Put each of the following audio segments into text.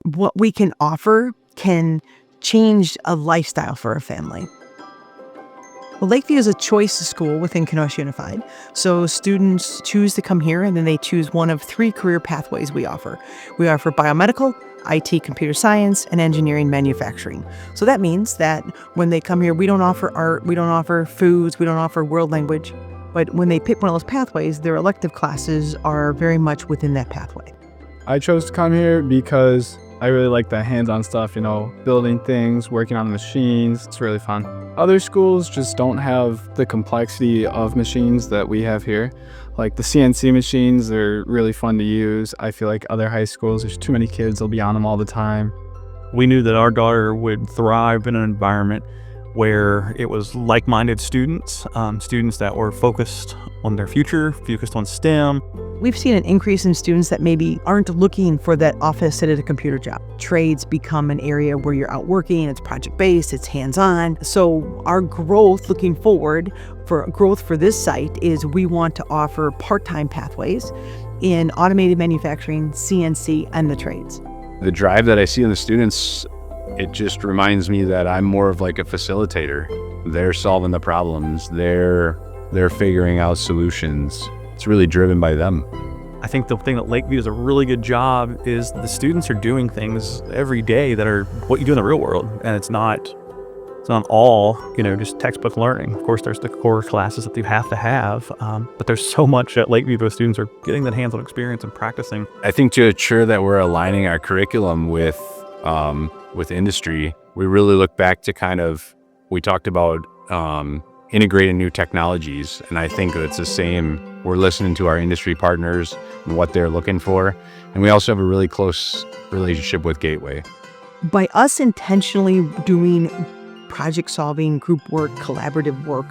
what we can offer can change a lifestyle for a family. Well, Lakeview is a choice school within Kenosha Unified. So students choose to come here, and then they choose one of 3 career pathways we offer. We offer biomedical, IT, computer science, and engineering manufacturing. So that means that when they come here, we don't offer art, we don't offer foods, we don't offer world language. But when they pick one of those pathways, their elective classes are very much within that pathway. I chose to come here because I really like the hands-on stuff, building things, working on machines. It's really fun. Other schools just don't have the complexity of machines that we have here. Like the CNC machines, they're really fun to use. I feel like other high schools, there's too many kids, they'll be on them all the time. We knew that our daughter would thrive in an environment where it was like-minded students, students that were focused on their future, focused on STEM. We've seen an increase in students that maybe aren't looking for that office sit at a computer job. Trades become an area where you're out working, it's project-based, it's hands-on. So our growth looking forward for growth for this site is we want to offer part-time pathways in automated manufacturing, CNC, and the trades. The drive that I see in the students, it just reminds me that I'm more of like a facilitator. They're solving the problems. They're figuring out solutions. It's really driven by them. I think the thing that Lakeview does a really good job is the students are doing things every day that are what you do in the real world. And it's not all, just textbook learning. Of course, there's the core classes that you have to have, but there's so much at Lakeview those students are getting that hands-on experience and practicing. I think to ensure that we're aligning our curriculum with industry, we really look back to we talked about integrating new technologies, and I think it's the same. We're listening to our industry partners and what they're looking for, and we also have a really close relationship with Gateway. By us intentionally doing project solving, group work, collaborative work,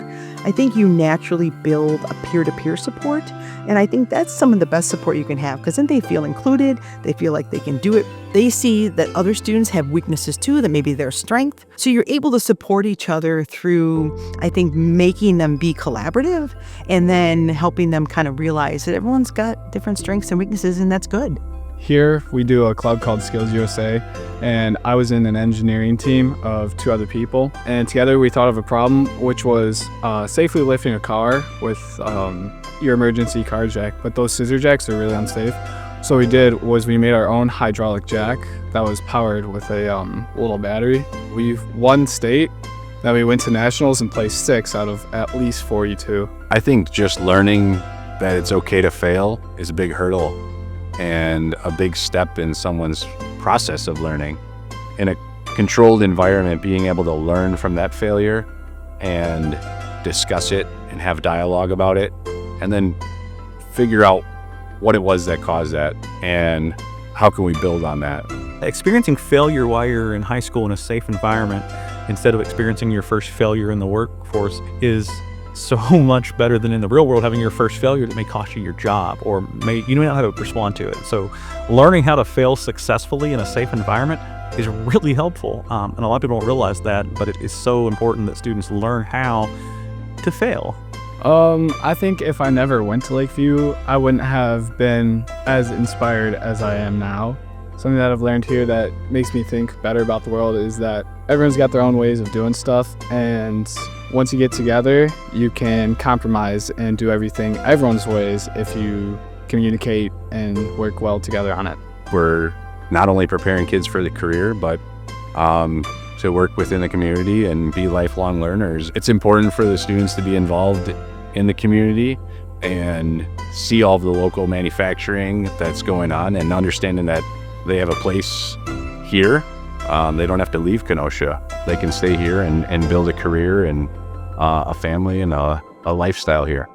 I think you naturally build a peer-to-peer support. And I think that's some of the best support you can have, because then they feel included, they feel like they can do it. They see that other students have weaknesses too, that maybe their strength. So you're able to support each other through, I think, making them be collaborative and then helping them kind of realize that everyone's got different strengths and weaknesses, and that's good. Here, we do a club called Skills USA, and I was in an engineering team of 2 other people. And together we thought of a problem, which was safely lifting a car with your emergency car jack. But those scissor jacks are really unsafe. So what we did was we made our own hydraulic jack that was powered with a little battery. We've won state. Then we went to nationals and placed 6 out of at least 42. I think just learning that it's okay to fail is a big hurdle and a big step in someone's process of learning. In a controlled environment, being able to learn from that failure and discuss it and have dialogue about it, and then figure out what it was that caused that and how can we build on that. Experiencing failure while you're in high school in a safe environment instead of experiencing your first failure in the workforce is so much better than in the real world having your first failure that may cost you your job, or you don't know how to respond to it. So learning how to fail successfully in a safe environment is really helpful. And a lot of people don't realize that, but it is so important that students learn how to fail. I think if I never went to Lakeview, I wouldn't have been as inspired as I am now. Something that I've learned here that makes me think better about the world is that everyone's got their own ways of doing stuff, and once you get together, you can compromise and do everything everyone's ways if you communicate and work well together on it. We're not only preparing kids for the career, but to work within the community and be lifelong learners. It's important for the students to be involved in the community and see all of the local manufacturing that's going on, and understanding that they have a place here. They don't have to leave Kenosha. They can stay here and build a career and a family and a lifestyle here.